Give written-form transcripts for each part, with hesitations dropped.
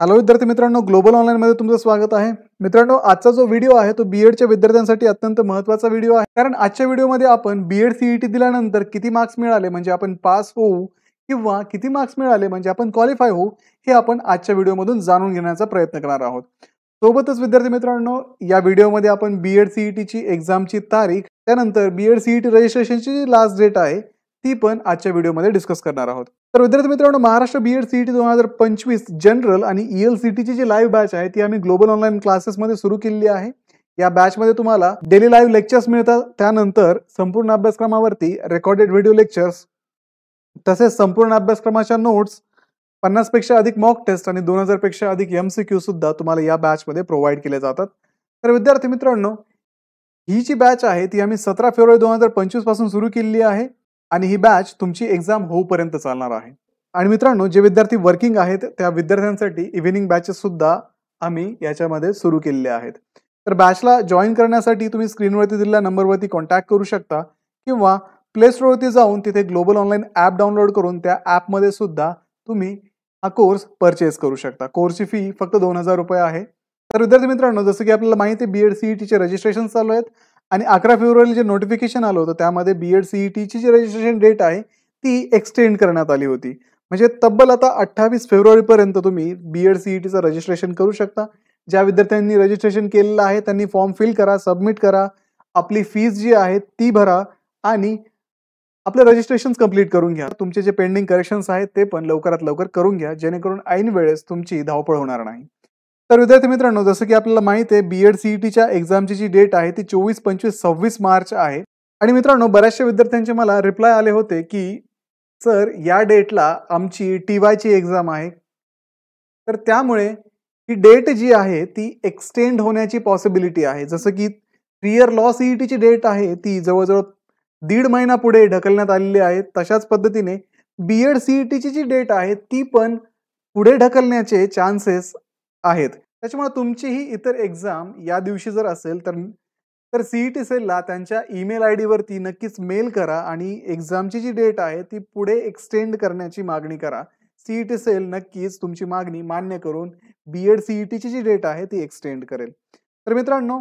Hello विद्यार्थी मित्रांनो, global online मध्ये तुमचं स्वागत आहे. मित्रांनो, आजचा जो व्हिडिओ आहे तो बीएडच्या विद्यार्थ्यांसाठी अत्यंत महत्त्वाचा व्हिडिओ आहे. कारण आजच्या व्हिडिओमध्ये आपण बीएड सीईटी दिल्यानंतर किती मार्क्स मिळाले म्हणजे आपण पास होऊ किंवा किती मार्क्स मिळाले म्हणजे आपण क्वालिफाय होऊ, हे आपण आजच्या व्हिडिओमधून जाणून घेण्याचा प्रयत्न करणार आहोत. सोबतच विद्यार्थी मित्रांनो, या व्हिडिओमध्ये आपण बीएड सीईटीची एक्झामची तारीख, त्यानंतर बीएड सीईटी रजिस्ट्रेशनची लास्ट डेट आहे ती पण आजच्या व्हिडिओमध्ये डिस्कस करणार आहोत. तर विद्यार्थी मित्रांनो, महाराष्ट्र बीएड सीईटी 2025 जनरल आणि ईएलसीटीची जी लाईव्ह बॅच आहे ती आम्ही ग्लोबल ऑनलाईन क्लासेसमध्ये सुरू केलेली आहे. या बॅचमध्ये तुम्हाला डेली लाईव्ह लेक्चर्स मिळतात, त्यानंतर संपूर्ण अभ्यासक्रमावरती रेकॉर्डेड व्हिडिओ लेक्चर्स, तसेच संपूर्ण अभ्यासक्रमाच्या नोट्स, 50 पेक्षा अधिक मॉक टेस्ट आणि 2000 पेक्षा अधिक एमसीक्यू सुद्धा तुम्हाला या बॅचमध्ये प्रोव्हाइड केले जातात. तर विद्यार्थी मित्रांनो, ही जी बॅच आहे ती आम्ही 17 फेब्रुवारी 2025 पासून सुरू केलेली आहे आणि ही बॅच तुमची एक्झाम होऊपर्यंत चालणार आहे. आणि मित्रांनो, जे विद्यार्थी वर्किंग आहेत त्या विद्यार्थ्यांसाठी इव्हिनिंग बॅचेस सुद्धा आम्ही याच्यामध्ये सुरू केलेले आहेत. तर बॅचला जॉईन करण्यासाठी तुम्ही स्क्रीनवरती दिलेल्या नंबरवरती कॉन्टॅक्ट करू शकता किंवा प्ले स्टोअरवरती जाऊन तिथे ग्लोबल ऑनलाईन ॲप डाउनलोड करून त्या ॲपमध्ये सुद्धा तुम्ही हा कोर्स परचेस करू शकता. कोर्सची फी फक्त 2000 रुपये आहे. तर विद्यार्थी मित्रांनो, जसं की आपल्याला माहिती आहे बीएड सीईटीचे रजिस्ट्रेशन चालू आहेत आणि 11 फेब्रुवारीला जे नोटिफिकेशन आलं होतं त्यामध्ये बीएड सीईटीची जी रजिस्ट्रेशन डेट आहे ती एक्सटेंड करण्यात आली होती. म्हणजे तब्बल आता 28 फेब्रुवारीपर्यंत तुम्ही बीएड सीईटीचं रजिस्ट्रेशन करू शकता. ज्या विद्यार्थ्यांनी रजिस्ट्रेशन केलेलं आहे त्यांनी फॉर्म फिल करा, सबमिट करा, आपली फीस जी आहे ती भरा आणि आपले रजिस्ट्रेशन कंप्लीट करून घ्या. तुमचे जे पेंडिंग करेक्शन्स आहेत ते पण लवकरात लवकर करून घ्या, जेणेकरून ऐन वेळेस तुमची धावपळ होणार नाही. तर विद्यार्थी मित्रांनो, जसं की आपल्याला माहिती आहे बीएड सीईटीच्या एक्झामची जी डेट आहे ती 24, 25, 26 मार्च आहे. आणि मित्रांनो, बऱ्याचशा विद्यार्थ्यांचे मला रिप्लाय आले होते की सर, या डेटला आमची टीवायची एक्झाम आहे, तर त्यामुळे ही डेट जी आहे ती एक्सटेंड होण्याची पॉसिबिलिटी आहे. जसं की 3 इयर लॉ सीईटीची डेट आहे ती जवळजवळ 1.5 महिना पुढे ढकलण्यात आलेली आहे. तशाच पद्धतीने बीएड सीईटीची जी डेट आहे ती पण पुढे ढकलण्याचे चान्सेस आहेत. त्याच्यामुळे तुमची ही इतर एक्झाम या दिवशी जर असेल तर सीईटी सेलला त्यांच्या ईमेल आयडी वरती नक्कीच मेल करा आणि एक्झामची जी डेट आहे ती पुढे एक्सटेंड करण्याची मागणी करा. सीईटी सेल नक्कीच तुमची मागणी मान्य करून बीएड सीईटीची जी डेट आहे ती एक्सटेंड करेल. तर मित्रांनो,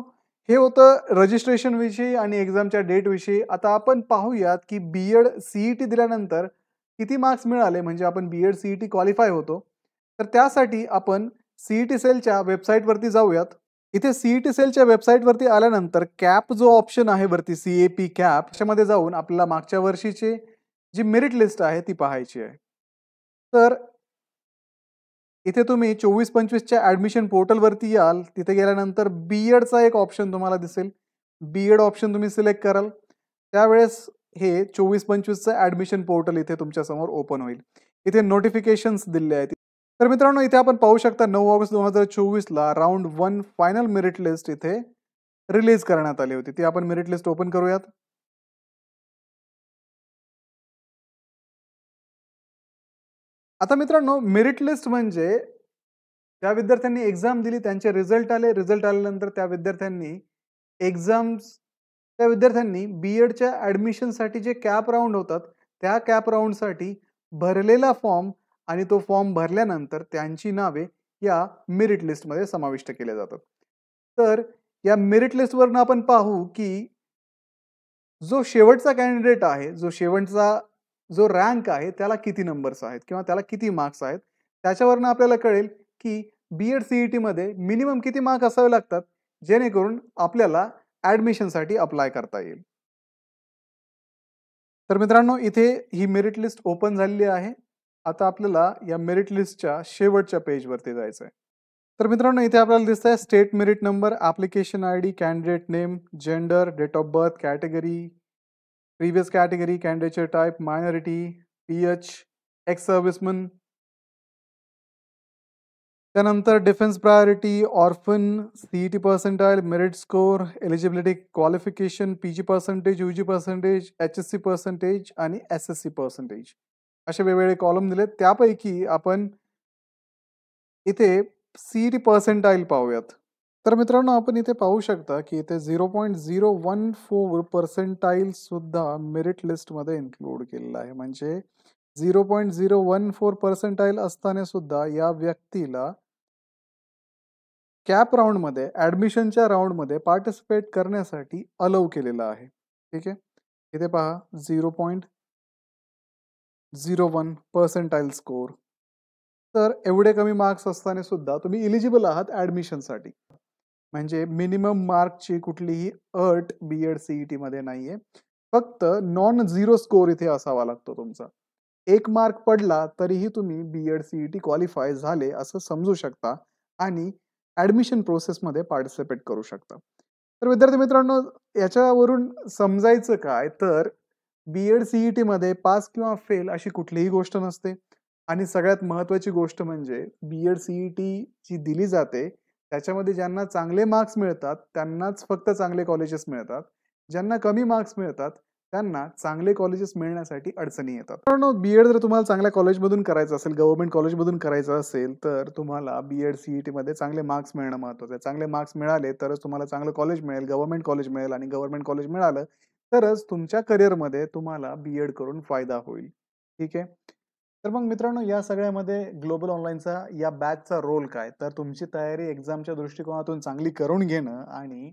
हे होतं रजिस्ट्रेशन विषयी आणि एक्झामच्या डेट विषयी. आता आपण पाहूयात की बीएड सीईटी दिल्यानंतर किती मार्क्स मिळाले म्हणजे आपण बीएड सीईटी क्वालिफाय होतो. तर त्यासाठी आपण सीईटी सेलच्या वेबसाईटवरती जाऊयात. इथे सीईटी सेलच्या वेबसाईटवरती आल्यानंतर कॅप जो ऑप्शन आहे वरती, सीएपी कॅप, त्याच्यामध्ये जाऊन आपल्याला मागच्या वर्षीची जी मेरिट लिस्ट आहे ती पाहायची आहे. तर इथे तुम्ही 24-25च्या ऍडमिशन पोर्टलवरती याल. तिथे गेल्यानंतर बीएडचा एक ऑप्शन तुम्हाला दिसेल. बीएड ऑप्शन तुम्ही सिलेक्ट कराल. त्यावेळेस हे 24-25चं ऍडमिशन पोर्टल इथे तुमच्या समोर ओपन होईल. इथे नोटिफिकेशन्स दिले आहेत. तर मित्रांनो, इथे आपण पाहू शकता 9 ऑगस्ट 2024ला राऊंड 1 फायनल मेरिट लिस्ट इथे रिलीज करण्यात आली होती. ती आपण मेरिट लिस्ट ओपन करूयात. आता मित्रांनो, मेरिट लिस्ट म्हणजे त्या विद्यार्थ्यांनी एक्झाम दिली, त्यांचे रिझल्ट आले, रिझल्ट आल्यानंतर त्या विद्यार्थ्यांनी बीएडच्या ऍडमिशनसाठी जे कॅप राऊंड होतात त्या कॅप राऊंडसाठी भरलेला फॉर्म आणि तो फॉर्म भरल्यानंतर त्यांची नावे या मेरिट लिस्टमध्ये समाविष्ट केले जातात. तर या मेरिट लिस्टवरून आपण पाहू की जो शेवटचा कॅन्डिडेट आहे, जो रँक आहे त्याला किती नंबर्स आहेत किंवा त्याला किती मार्क्स आहेत, त्याच्यावरनं आपल्याला कळेल की बीएड सीईटी मध्ये मिनिमम किती मार्क असावे लागतात जेणेकरून आपल्याला ऍडमिशनसाठी अप्लाय करता येईल. तर मित्रांनो, इथे ही मेरिट लिस्ट ओपन झालेली आहे. आता आपल्याला या मेरिट लिस्टच्या शेवटच्या पेजवरती जायचं आहे. तर मित्रांनो, इथे आपल्याला दिसत आहे state merit number, application ID, candidate name, gender, date of birth, category, previous category, candidature type, minority, PH, ex serviceman, त्यानंतर defence priority, orphan, CET percentile, merit score, eligibility qualification, PG percentage, UG percentage, HSC percentage आणि SSC percentage असे वेगवेगळे column दिलेत. त्यापैकी आपण इथे CET percentile पाहूयात. तर मित्रांनो, आपण इथे पाहू शकता की इथे 0.014 पर्सेंटाइल सुद्धा मेरिट लिस्टमध्ये इन्क्लूड केलेला आहे. म्हणजे 0.014 पर्सेंटाइल असताना सुद्धा या व्यक्तीला कॅप राऊंडमध्ये ॲडमिशनच्या राऊंडमध्ये पार्टिसिपेट करण्यासाठी अलाउ केलेलं आहे. ठीक आहे. इथे पहा 0.01 पर्सेंटाईल स्कोर. तर एवढे कमी मार्क्स असताना सुद्धा तुम्ही इलिजिबल आहात ॲडमिशनसाठी. म्हणजे मिनिमम मार्कची कुठलीही अट BEd CET मध्ये नाहीये. फक्त नॉन झिरो स्कोर इथे असावा लागतो तुमचा. 1 मार्क पडला तरीही तुम्ही BEd CET क्वालिफाय झाले असं समजू शकता आणि ॲडमिशन प्रोसेसमध्ये पार्टिसिपेट करू शकता. तर विद्यार्थी मित्रांनो, याच्यावरून समजायचं काय, तर BEd CET मध्ये पास किंवा फेल अशी कुठलीही गोष्ट नसते. आणि सगळ्यात महत्त्वाची गोष्ट म्हणजे BEd CET जी दिली जाते त्याच्यामध्ये ज्यांना चांगले मार्क्स मिळतात त्यांनाच फक्त चांगले कॉलेजेस मिळतात. ज्यांना कमी मार्क्स मिळतात त्यांना चांगले कॉलेजेस मिळण्यासाठी अडचणी येतात. मित्रांनो, BEd जर तुम्हाला चांगल्या कॉलेजमधून करायचं असेल, गव्हर्नमेंट कॉलेजमधून करायचं असेल, तर तुम्हाला BEd CET मध्ये चांगले मार्क्स मिळणं महत्त्वाचं आहे. चांगले मार्क्स मिळाले तरच तुम्हाला चांगलं कॉलेज मिळेल, गव्हर्नमेंट कॉलेज मिळेल आणि गव्हर्नमेंट कॉलेज मिळालं तरच तुमच्या करिअरमध्ये तुम्हाला BEd करून फायदा होईल. ठीक आहे. तर मग मित्रांनो, या सगळ्यामध्ये ग्लोबल ऑनलाईनचा या बॅचचा रोल काय? तर तुमची तयारी एक्झामच्या दृष्टिकोनातून चांगली करून घेणं आणि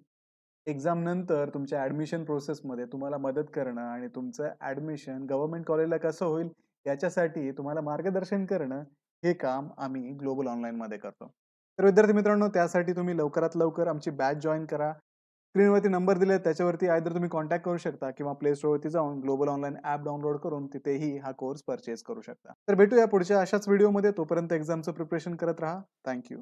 एक्झाम नंतर तुमच्या ॲडमिशन प्रोसेसमध्ये तुम्हाला मदत करणं आणि तुमचं ॲडमिशन गव्हर्नमेंट कॉलेजला कसं होईल याच्यासाठी तुम्हाला मार्गदर्शन करणं, हे काम आम्ही ग्लोबल ऑनलाईनमध्ये करतो. तर विद्यार्थी मित्रांनो, त्यासाठी तुम्ही लवकरात लवकर आमची बॅच जॉइन करा. स्क्रीनवरती नंबर दिले त्याच्यावरती आयदर तुम्ही कॉन्टॅक्ट करू शकता किंवा प्ले स्टोअरवरती जाऊन ग्लोबल ऑनलाईन ॲप डाउनलोड करून तिथेही हा कोर्स परचेस करू शकता. तर भेटूया पुढच्या अशाच व्हिडिओमध्ये. तोपर्यंत एक्झामचं प्रिपरेशन करत राहा. Thank you.